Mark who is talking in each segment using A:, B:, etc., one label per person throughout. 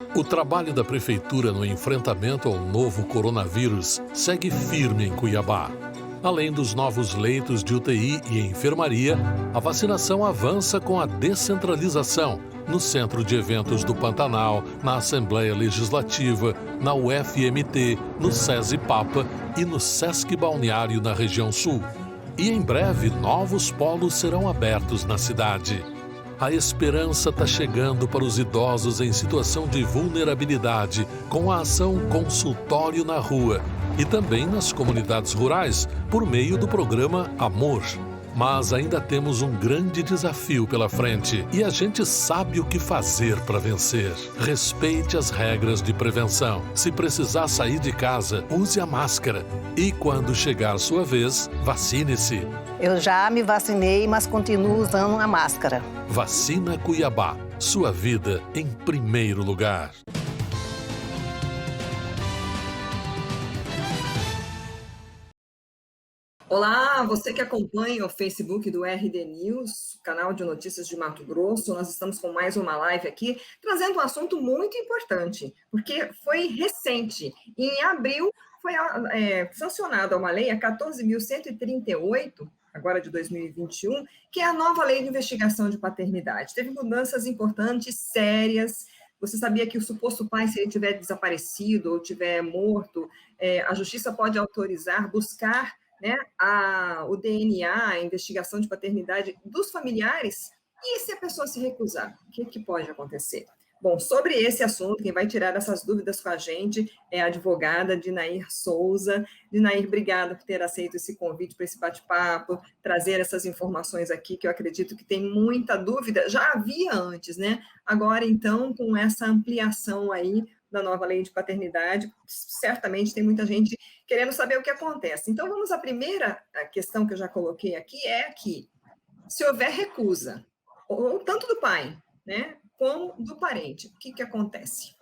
A: O trabalho da Prefeitura no enfrentamento ao novo coronavírus segue firme em Cuiabá. Além dos novos leitos de UTI e enfermaria, a vacinação avança com a descentralização no Centro de Eventos do Pantanal, na Assembleia Legislativa, na UFMT, no SESI Papa e no Sesc Balneário na região sul. E em breve, novos polos serão abertos na cidade. A esperança está chegando para os idosos em situação de vulnerabilidade com a ação Consultório na Rua e também nas comunidades rurais por meio do programa Amor. Mas ainda temos um grande desafio pela frente e a gente sabe o que fazer para vencer. Respeite as regras de prevenção. Se precisar sair de casa, use a máscara. E quando chegar a sua vez, vacine-se.
B: Eu já me vacinei, mas continuo usando a máscara.
A: Vacina Cuiabá. Sua vida em primeiro lugar.
C: Olá, você que acompanha o Facebook do RD News, canal de notícias de Mato Grosso. Nós estamos com mais uma live aqui, trazendo um assunto muito importante, porque foi recente. Em abril, foi sancionada uma lei, a 14.138, agora de 2021, que é a nova lei de investigação de paternidade. Teve mudanças importantes, sérias. Você sabia que o suposto pai, se ele tiver desaparecido ou tiver morto, a justiça pode autorizar, buscar, né, o DNA, a investigação de paternidade dos familiares, e se a pessoa se recusar, o que pode acontecer? Bom, sobre esse assunto, quem vai tirar essas dúvidas com a gente é a advogada Dinair Souza. Dinair, obrigada por ter aceito esse convite para esse bate-papo, trazer essas informações aqui, que eu acredito que tem muita dúvida, já havia antes, né? Agora, então, com essa ampliação aí da nova lei de paternidade, certamente tem muita gente querendo saber o que acontece. Então, vamos à primeira questão que eu já coloquei aqui, é que se houver recusa, ou tanto do pai, né, como do parente, o que acontece?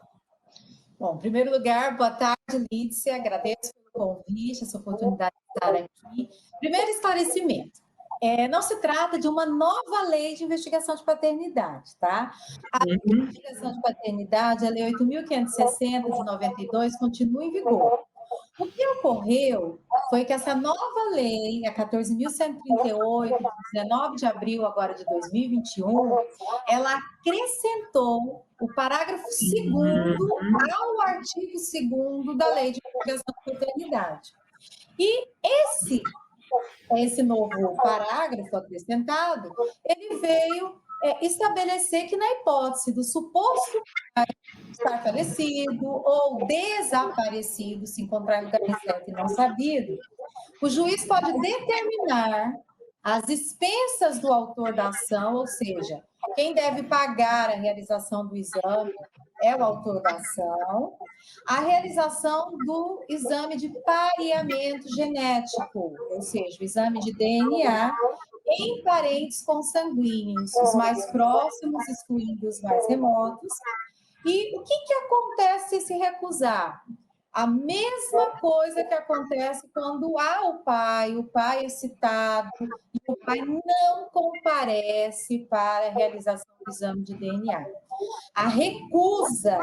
D: Bom, em primeiro lugar, boa tarde, Lídia, agradeço pelo convite, essa oportunidade de estar aqui. Primeiro esclarecimento. Não se trata de uma nova lei de investigação de paternidade, tá? A lei de investigação de paternidade, a Lei 8.560 de 92, continua em vigor. O que ocorreu foi que essa nova lei, a 14.138, de 19 de abril agora de 2021, ela acrescentou o parágrafo 2º ao artigo 2º da Lei de Investigação de Paternidade. E esse novo parágrafo acrescentado, ele veio estabelecer que na hipótese do suposto pai estar falecido ou desaparecido, se encontrar em lugar incerto e não sabido, o juiz pode determinar as expensas do autor da ação, ou seja, quem deve pagar a realização do exame é o autor da ação, a realização do exame de pareamento genético, ou seja, o exame de DNA em parentes consanguíneos, os mais próximos, excluindo os mais remotos. E o que acontece se recusar? A mesma coisa que acontece quando há o pai é citado e o pai não comparece para a realização do exame de DNA. A recusa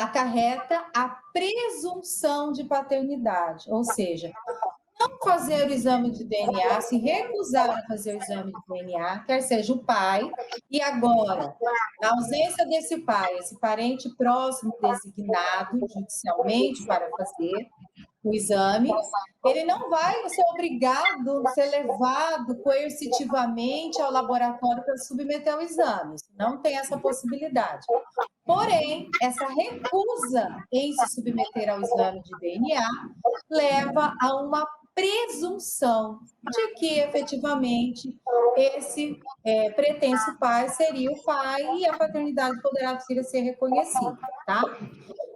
D: acarreta a presunção de paternidade, ou seja, não fazer o exame de DNA, se recusar a fazer o exame de DNA, quer seja o pai, e agora, na ausência desse pai, esse parente próximo designado judicialmente para fazer o exame, ele não vai ser obrigado a ser levado coercitivamente ao laboratório para submeter ao exame, não tem essa possibilidade. Porém, essa recusa em se submeter ao exame de DNA leva a uma presunção de que, efetivamente, esse pretenso pai seria o pai e a paternidade poderá vir a ser reconhecida, tá?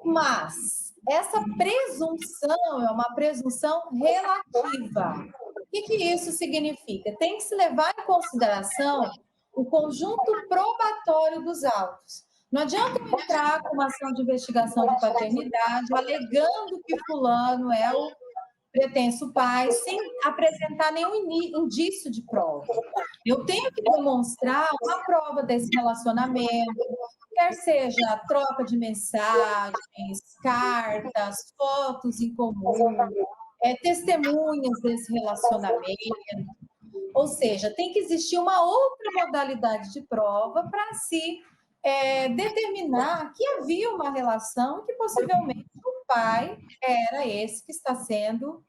D: Mas essa presunção é uma presunção relativa. O que isso significa? Tem que se levar em consideração o conjunto probatório dos autos. Não adianta eu entrar com uma ação de investigação de paternidade alegando que fulano é o pretenso pai, sem apresentar nenhum indício de prova. Eu tenho que demonstrar uma prova desse relacionamento, quer seja troca de mensagens, cartas, fotos em comum, testemunhas desse relacionamento. Ou seja, tem que existir uma outra modalidade de prova para se determinar que havia uma relação e que possivelmente o pai era esse que está sendo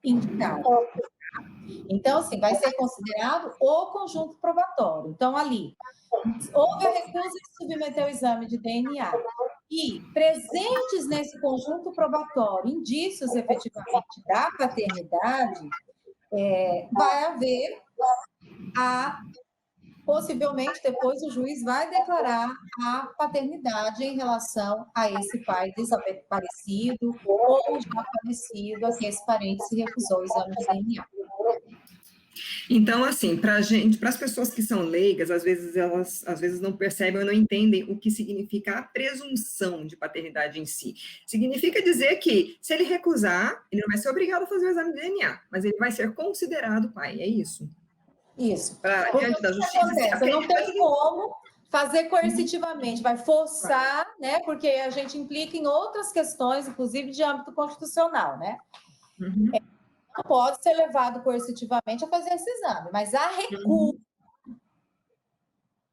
D: indicado. Então, assim, vai ser considerado o conjunto probatório. Então, ali, houve a recusa de submeter o exame de DNA e presentes nesse conjunto probatório, indícios efetivamente da paternidade, vai haver possivelmente depois o juiz vai declarar a paternidade em relação a esse pai desaparecido ou já falecido, a que esse parente se recusou o exame de DNA.
C: Então, assim, para as pessoas que são leigas, às vezes não percebem ou não entendem o que significa a presunção de paternidade em si. Significa dizer que, se ele recusar, ele não vai ser obrigado a fazer o exame de DNA, mas ele vai ser considerado pai, é isso?
D: Isso.
C: Diante da justiça,
D: acontece? Não tem como fazer coercitivamente, vai forçar, né? Porque a gente implica em outras questões, inclusive de âmbito constitucional, né?
C: Uhum.
D: Não pode ser levado coercitivamente a fazer esse exame, mas há recuo.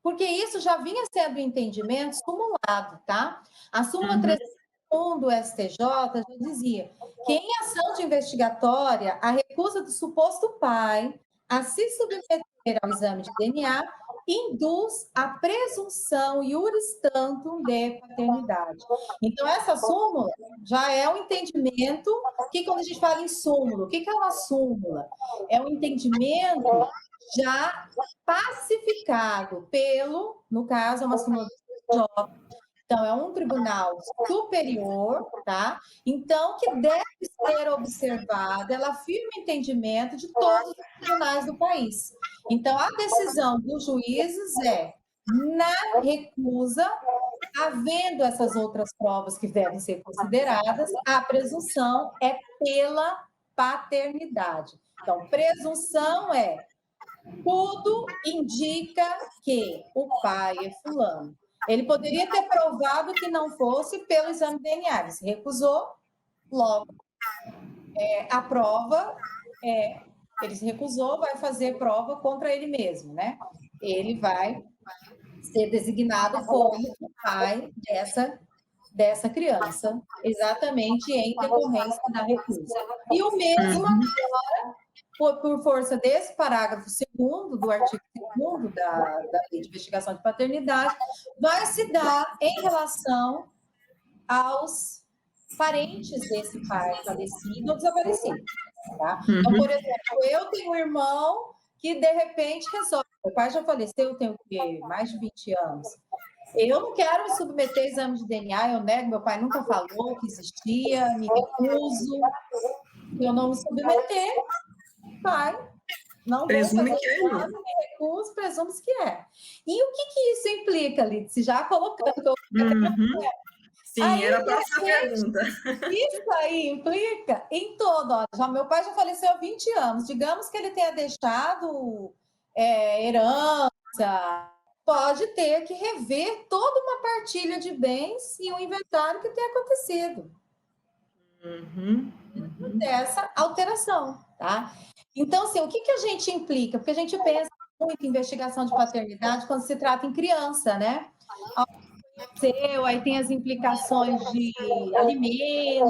D: Porque isso já vinha sendo entendimento simulado, tá? A súmula 301 do STJ já dizia que em ação de investigatória, a recusa do suposto pai a se submeter ao exame de DNA induz a presunção iuris tantum de paternidade. Então, essa súmula já é um entendimento que, quando a gente fala em súmula, o que é uma súmula? É um entendimento já pacificado pelo, no caso, é uma súmula do STJ. Então, é um tribunal superior, tá? Então, que deve ser observada, ela afirma o entendimento de todos os tribunais do país. Então, a decisão dos juízes na recusa, havendo essas outras provas que devem ser consideradas, a presunção é pela paternidade. Então, presunção tudo indica que o pai é fulano. Ele poderia ter provado que não fosse pelo exame de DNA, ele se recusou, logo a prova, ele se recusou, vai fazer prova contra ele mesmo, né? Ele vai ser designado como o pai dessa criança, exatamente em decorrência da recusa. E o mesmo agora, por força desse parágrafo 2º do artigo 2º da Lei de Investigação de Paternidade, vai se dar em relação aos parentes desse pai falecido ou desaparecido. Tá? Então, por exemplo, eu tenho um irmão que, de repente, resolve. Meu pai já faleceu, eu tenho mais de 20 anos. Eu não quero me submeter a exame de DNA, eu nego, meu pai nunca falou que existia, me recuso. Eu não me submeter, pai, não
C: presume
D: vou
C: que é
D: nada, me recuso, presume que é. E o que isso implica, Lídice? Já colocando...
C: Sim, aí, era a próxima pergunta.
D: Isso aí implica em todo. Olha, meu pai já faleceu há 20 anos. Digamos que ele tenha deixado herança, pode ter que rever toda uma partilha de bens e o inventário que tem acontecido. Dessa alteração, tá? Então, assim, o que a gente implica? Porque a gente pensa muito em investigação de paternidade quando se trata em criança, né? Aí tem as implicações de alimentos,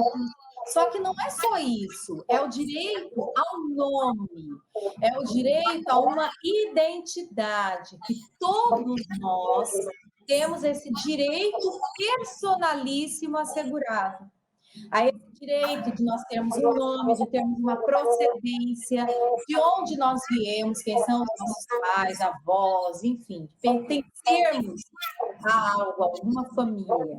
D: só que não é só isso, é o direito ao nome, é o direito a uma identidade, que todos nós temos esse direito personalíssimo assegurado. A esse direito de nós termos um nome, de termos uma procedência, de onde nós viemos, quem são os nossos pais, avós, enfim, pertencermos a algo, a alguma família.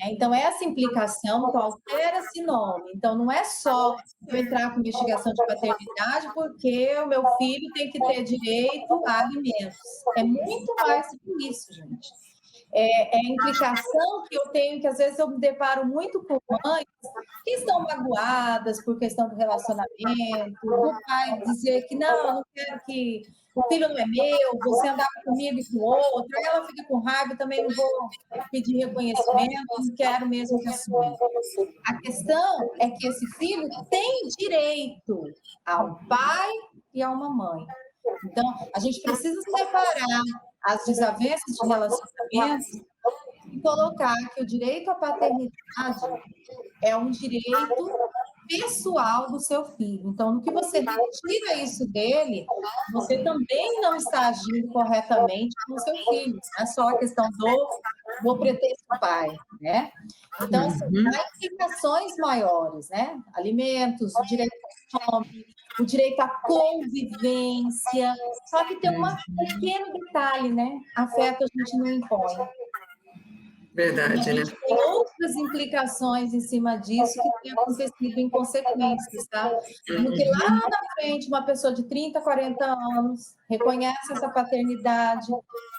D: Então, essa implicação altera-se nome. Então, não é só eu entrar com investigação de paternidade porque o meu filho tem que ter direito a alimentos. É muito mais do que isso, gente. É a implicação que eu tenho, que às vezes eu me deparo muito com mães que estão magoadas por questão do relacionamento, do pai dizer que não, eu não quero que o filho não é meu, você andava comigo e com o outro, aí ela fica com raiva, também não vou pedir reconhecimento, não quero mesmo que assuma. A questão é que esse filho tem direito ao pai e a uma mãe. Então, a gente precisa separar as desavenças de relacionamentos e colocar que o direito à paternidade é um direito pessoal do seu filho. Então, no que você retira isso dele, você também não está agindo corretamente com o seu filho. Não é só a questão do pretexto pai, né? Então, assim, há implicações maiores, né? Alimentos, o direito ao nome, o direito à convivência. Só que tem um pequeno detalhe, né? Afeto a gente não impõe.
C: Verdade, né?
D: Tem outras implicações em cima disso que tem acontecido em consequências, tá? No que lá na frente uma pessoa de 30, 40 anos reconhece essa paternidade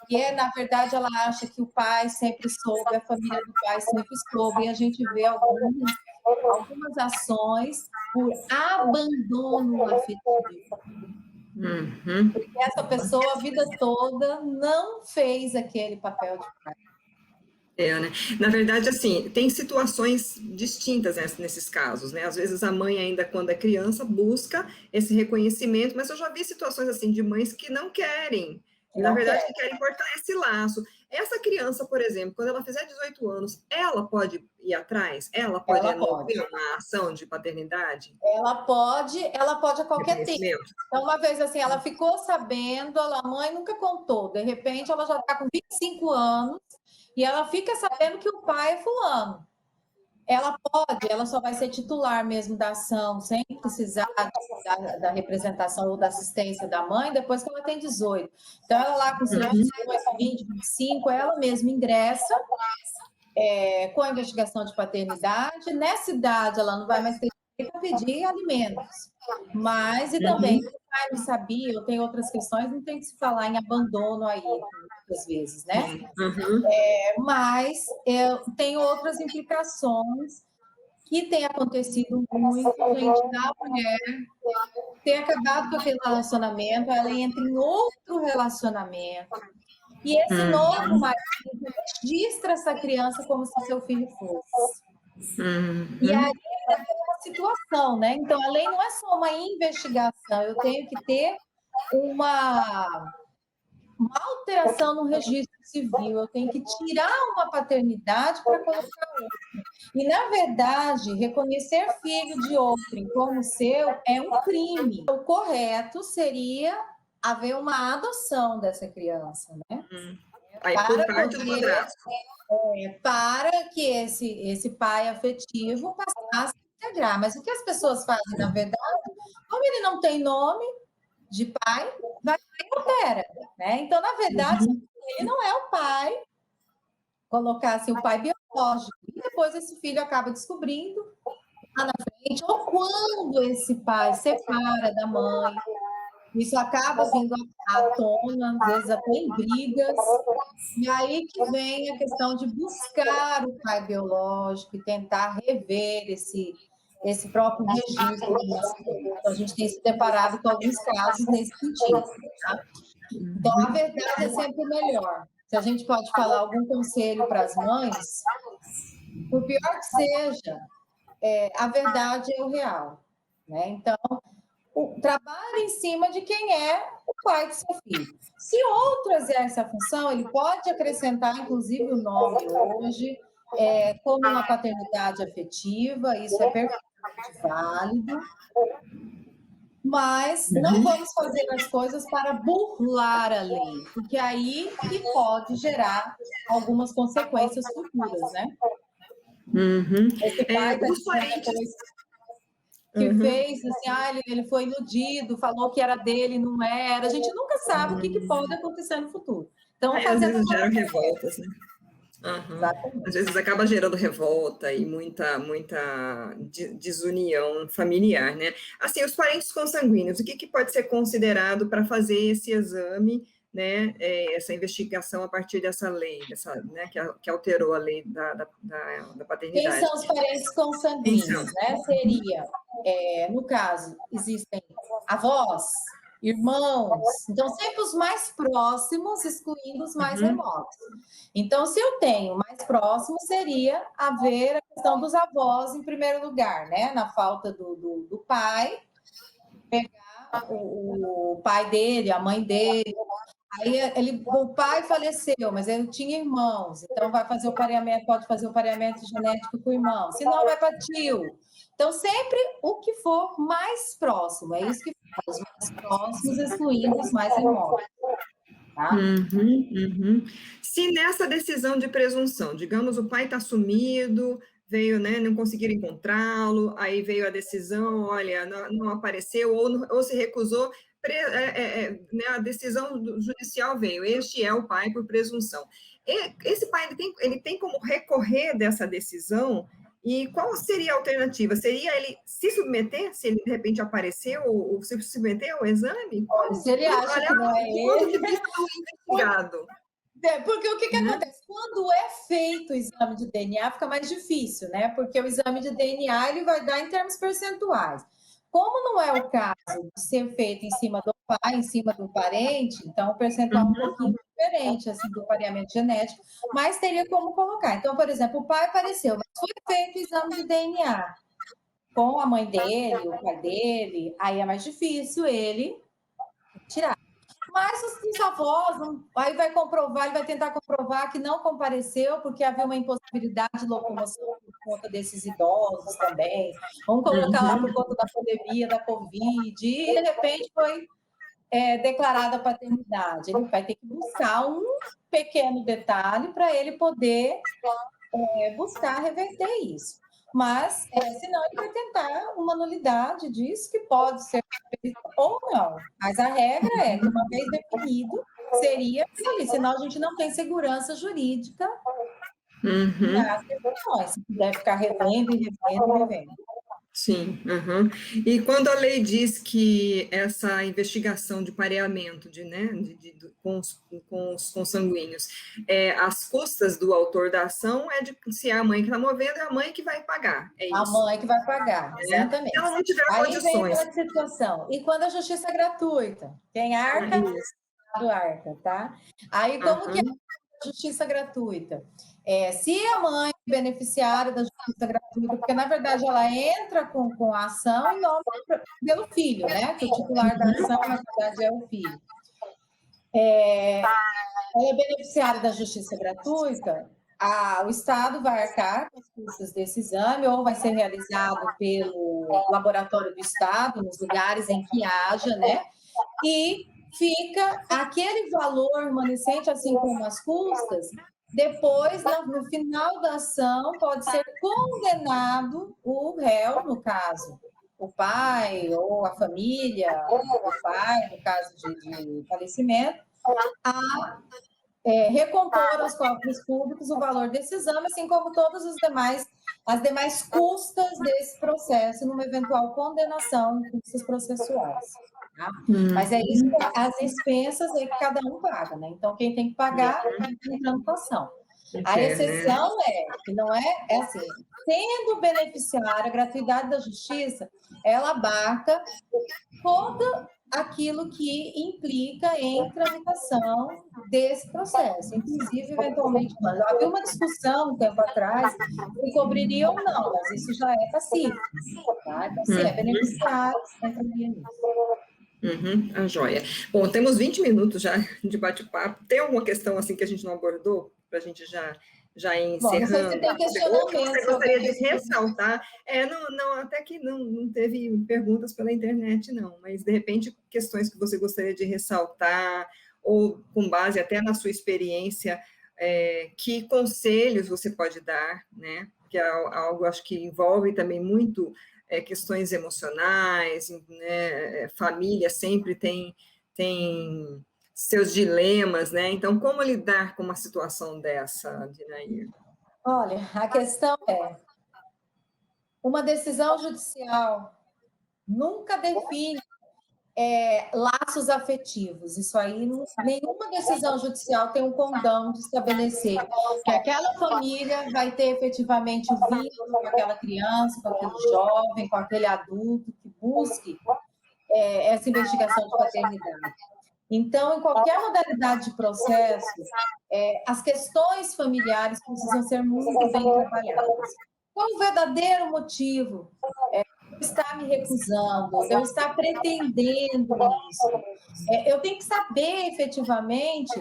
D: e, na verdade, ela acha que o pai sempre soube, a família do pai sempre soube, e a gente vê algumas ações por abandono afetivo. Porque essa pessoa, a vida toda, não fez aquele papel de pai.
C: Né? Na verdade, assim, tem situações distintas nesses casos, né? Às vezes a mãe ainda, quando é criança, busca esse reconhecimento, mas eu já vi situações, assim, de mães que não querem, na verdade, que querem cortar esse laço. Essa criança, por exemplo, quando ela fizer 18 anos, ela pode ir atrás? Ela pode ter uma ação de paternidade?
D: Ela pode a qualquer tempo. Então, uma vez assim, ela ficou sabendo, a mãe nunca contou, de repente ela já está com 25 anos, e ela fica sabendo que o pai é fulano. Ela só vai ser titular mesmo da ação, sem precisar da representação ou da assistência da mãe, depois que ela tem 18. Então, ela lá com seus 18, 20, 25, ela mesma ingressa com a investigação de paternidade. Nessa idade, ela não vai mais ter direito a pedir alimentos. Mas, e também, se o pai não sabia, ou tem outras questões, não tem que se falar em abandono aí, muitas vezes, né? Mas tem outras implicações que tem acontecido muito, gente, da mulher ter acabado com aquele relacionamento, ela entra em outro relacionamento, e esse novo marido registra essa criança como se seu filho fosse. E aí é uma situação, né? Então, a lei não é só uma investigação, eu tenho que ter uma alteração no registro civil, eu tenho que tirar uma paternidade para colocar outra. E, na verdade, reconhecer filho de outrem como seu é um crime. O correto seria haver uma adoção dessa criança, né?
C: Aí, por parte do padrasto.
D: Para que esse pai afetivo passasse a integrar. Mas o que as pessoas fazem, na verdade, como ele não tem nome de pai, vai e altera, né? Então, na verdade, ele não é o pai, colocar assim, o pai biológico, e depois esse filho acaba descobrindo lá na frente, ou quando esse pai separa da mãe, isso acaba vindo à tona, às vezes até em brigas, e aí que vem a questão de buscar o pai biológico e tentar rever esse próprio registro. Então, a gente tem se deparado com alguns casos nesse sentido. Tá? Então, a verdade é sempre melhor. Se a gente pode falar algum conselho para as mães, por pior que seja, a verdade é o real. Né? Então, trabalhe em cima de quem é o pai do seu filho. Se outro exerce a função, ele pode acrescentar, inclusive, o nome hoje, como uma paternidade afetiva, isso é perfeitamente válido, mas não vamos fazer as coisas para burlar a lei, porque aí que pode gerar algumas consequências futuras, né? Esse pai está dizendo que fez, assim, ele foi iludido, falou que era dele, não era. A gente nunca sabe o que pode acontecer no futuro. Então,
C: às vezes geram revoltas, né? Às vezes acaba gerando revolta e muita desunião familiar, né? Assim, os parentes consanguíneos, o que pode ser considerado para fazer esse exame né, essa investigação a partir dessa lei, né, que alterou a lei da paternidade.
D: Quem são os parentes consanguíneos, né? Seria, no caso, existem avós, irmãos, então sempre os mais próximos, excluindo os mais remotos. Então, se eu tenho mais próximo, seria haver a questão dos avós em primeiro lugar, né? Na falta do pai, pegar o pai dele, a mãe dele. Aí o pai faleceu, mas ele tinha irmãos, então vai fazer o pareamento, pode fazer o pareamento genético com o irmão, se não vai para tio. Então, sempre o que for mais próximo, é isso que faz, os mais próximos, excluindo os mais remotos. Tá?
C: Se nessa decisão de presunção, digamos, o pai está sumido, veio, né, não conseguiram encontrá-lo, aí veio a decisão, olha, não apareceu, ou se recusou, né, a decisão judicial veio, este é o pai por presunção. Esse pai, ele tem como recorrer dessa decisão, e qual seria a alternativa? Seria ele se submeter, se ele de repente apareceu, ou se submeter ao exame?
D: Se ele acha que não é ele...
C: investigado.
D: Porque o que acontece? Quando é feito o exame de DNA, fica mais difícil, né? Porque o exame de DNA ele vai dar em termos percentuais. Como não é o caso de ser feito em cima do pai, em cima do parente, então o percentual é um pouquinho diferente assim, do pareamento genético, mas teria como colocar. Então, por exemplo, o pai apareceu, mas foi feito o exame de DNA com a mãe dele, o pai dele, aí é mais difícil ele tirar. Mas os avós, aí vai comprovar, ele vai tentar comprovar que não compareceu, porque havia uma impossibilidade de locomoção por conta desses idosos também. Vamos colocar lá por conta da pandemia, da Covid, e de repente foi declarada a paternidade. Ele vai ter que buscar um pequeno detalhe para ele poder buscar reverter isso. Mas, senão, ele vai tentar uma nulidade disso, que pode ser feito ou não. Mas a regra é que, uma vez definido, seria ali, senão a gente não tem segurança jurídica nas decisões. Se puder ficar revendo e revendo.
C: Sim, E quando a lei diz que essa investigação de pareamento com os consanguíneos, as custas do autor da ação se é a mãe que está movendo, é a mãe que vai pagar. É isso.
D: A mãe que vai pagar, exatamente.
C: Se ela não tiver condições.
D: Aí vem outra situação. E quando a justiça é gratuita? Quem arca, o Estado arca, tá? Aí como que é a justiça gratuita? Se a mãe é beneficiária da justiça gratuita, porque na verdade ela entra com a ação em nome pelo filho, né? Que o titular da ação, na verdade, é o filho. Ela é beneficiária da justiça gratuita, o Estado vai arcar com as custas desse exame, ou vai ser realizado pelo laboratório do Estado, nos lugares em que haja, né? E fica aquele valor remanescente, assim como as custas. Depois, no final da ação, pode ser condenado o réu, no caso, o pai ou a família, o pai, no caso de falecimento, a recompor aos cofres públicos o valor desse exame, assim como todas as demais custas desse processo, numa eventual condenação em custas processuais. Tá? Mas é isso, as expensas é que cada um paga, né? Então, quem tem que pagar é quem está entrando com a ação. A exceção que não é assim, sendo beneficiária, a gratuidade da justiça, ela abarca todo aquilo que implica em tramitação desse processo, inclusive, eventualmente, havia uma discussão um tempo atrás se cobriria ou não, mas isso já é pacífico, tá? Então, se é beneficiário, entraria nisso.
C: A joia. Bom, temos 20 minutos já de bate-papo. Tem alguma questão assim que a gente não abordou, para a gente já ir encerrando? Bom, não sei se
D: tem questionamento.
C: Você gostaria de ressaltar? Até que não teve perguntas pela internet, não, mas, de repente, questões que você gostaria de ressaltar, ou com base até na sua experiência, que conselhos você pode dar, né? Que é algo, acho que envolve também muito questões emocionais, né? Família sempre tem seus dilemas, né? Então, como lidar com uma situação dessa, Dinair?
D: Olha, a questão uma decisão judicial nunca define laços afetivos. Isso aí, nenhuma decisão judicial tem um condão de estabelecer que aquela família vai ter efetivamente o vínculo com aquela criança, com aquele jovem, com aquele adulto que busque essa investigação de paternidade. Então, em qualquer modalidade de processo, as questões familiares precisam ser muito bem trabalhadas. Qual o verdadeiro motivo de eu estar me recusando, de eu estar pretendendo isso? Eu tenho que saber, efetivamente,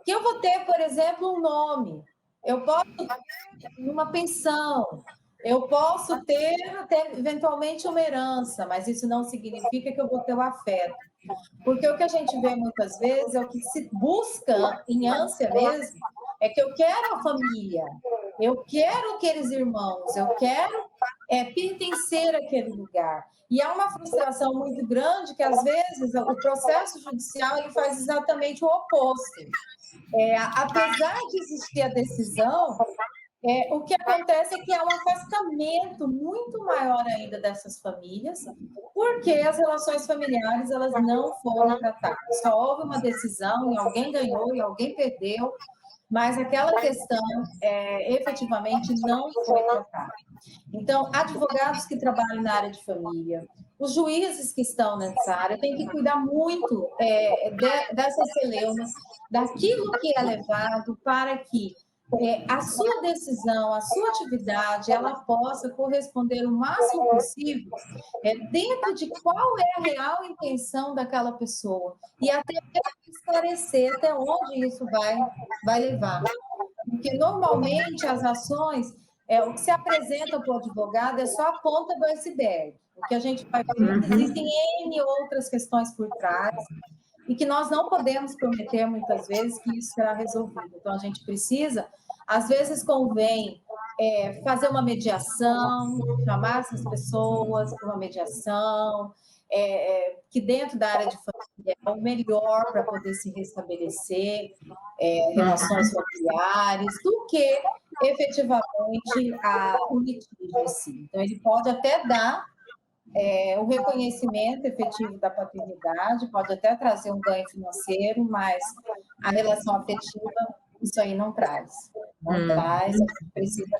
D: que eu vou ter, por exemplo, um nome. Eu posso ter uma pensão, eu posso ter, eventualmente, uma herança, mas isso não significa que eu vou ter o afeto. Porque o que a gente vê muitas vezes é o que se busca em ânsia mesmo, é que eu quero a família, eu quero aqueles irmãos, eu quero pertencer àquele lugar. E há uma frustração muito grande que, às vezes, o processo judicial ele faz exatamente o oposto. Apesar de existir a decisão, o que acontece é que há um afastamento muito maior ainda dessas famílias, porque as relações familiares elas não foram tratadas. Só houve uma decisão e alguém ganhou e alguém perdeu, mas aquela questão efetivamente não foi tratada. Então, advogados que trabalham na área de família, os juízes que estão nessa área têm que cuidar muito dessas celeumas, daquilo que é levado para que a sua decisão, a sua atividade, ela possa corresponder o máximo possível dentro de qual é a real intenção daquela pessoa e até esclarecer até onde isso vai levar. Porque, normalmente, as ações, o que se apresenta para o advogado é só a ponta do iceberg. O que a gente vai ver, existem N outras questões por trás, e que nós não podemos prometer, muitas vezes, que isso será resolvido. Então, a gente precisa, às vezes, convém fazer uma mediação, chamar essas pessoas para uma mediação, que dentro da área de família é o melhor para poder se restabelecer relações familiares, do que, efetivamente, o litígio em si. Então, ele pode até dar o reconhecimento efetivo da paternidade, pode até trazer um ganho financeiro, mas a relação afetiva, isso aí não traz. Não traz, a gente precisa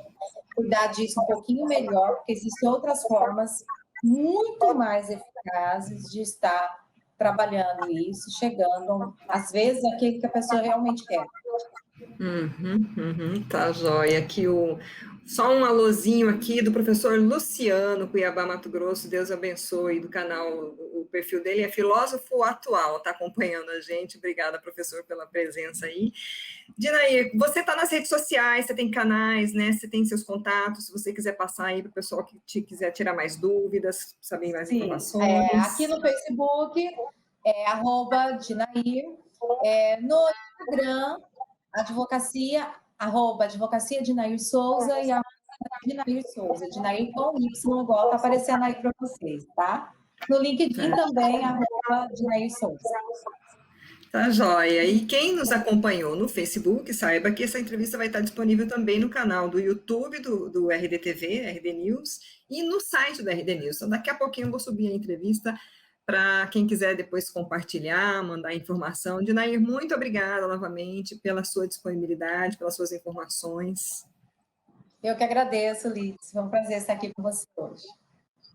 D: cuidar disso um pouquinho melhor, porque existem outras formas muito mais eficazes de estar trabalhando isso, chegando, às vezes, àquilo que a pessoa realmente quer.
C: Tá joia. Aqui só um alôzinho aqui do professor Luciano, Cuiabá, Mato Grosso, Deus abençoe, do canal, o perfil dele é Filósofo Atual, tá acompanhando a gente, obrigada, professor, pela presença aí. Dinair, você está nas redes sociais, você tem canais, né, você tem seus contatos, se você quiser passar aí para o pessoal que quiser tirar mais dúvidas, saber mais informações.
D: Aqui no Facebook, @Dinair, no Instagram, advocacia Dinair Souza e Dinair Souza, Dinair com Y, igual está aparecendo aí para vocês, tá? No LinkedIn também, @Dinair Souza.
C: Tá joia. E quem nos acompanhou no Facebook, saiba que essa entrevista vai estar disponível também no canal do YouTube do RDTV, RD News, e no site do RD News. Então, daqui a pouquinho eu vou subir a entrevista para quem quiser depois compartilhar, mandar informação. Dinair, muito obrigada novamente pela sua disponibilidade, pelas suas informações.
D: Eu que agradeço, Liz. Foi um prazer estar aqui com você hoje.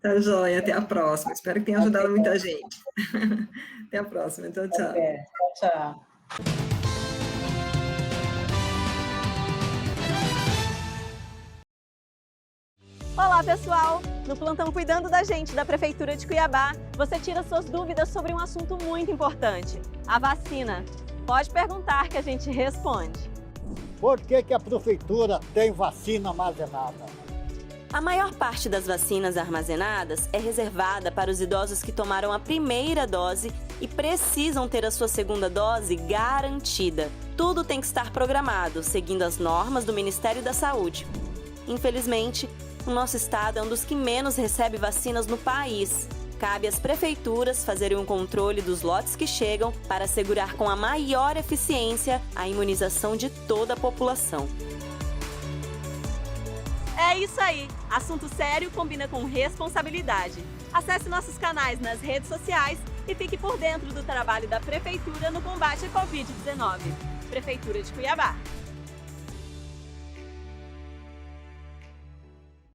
C: Tá joia, até a próxima. Espero que tenha ajudado muita gente. Até a próxima. Tchau, tchau.
D: Tchau.
E: Olá, pessoal! No Plantão Cuidando da Gente, da Prefeitura de Cuiabá, você tira suas dúvidas sobre um assunto muito importante, a vacina. Pode perguntar que a gente responde.
F: Por que a Prefeitura tem vacina armazenada?
G: A maior parte das vacinas armazenadas é reservada para os idosos que tomaram a primeira dose e precisam ter a sua segunda dose garantida. Tudo tem que estar programado, seguindo as normas do Ministério da Saúde. Infelizmente, o nosso estado é um dos que menos recebe vacinas no país. Cabe às prefeituras fazerem um controle dos lotes que chegam para assegurar com a maior eficiência a imunização de toda a população.
E: É isso aí! Assunto sério combina com responsabilidade. Acesse nossos canais nas redes sociais e fique por dentro do trabalho da Prefeitura no combate à Covid-19. Prefeitura de Cuiabá.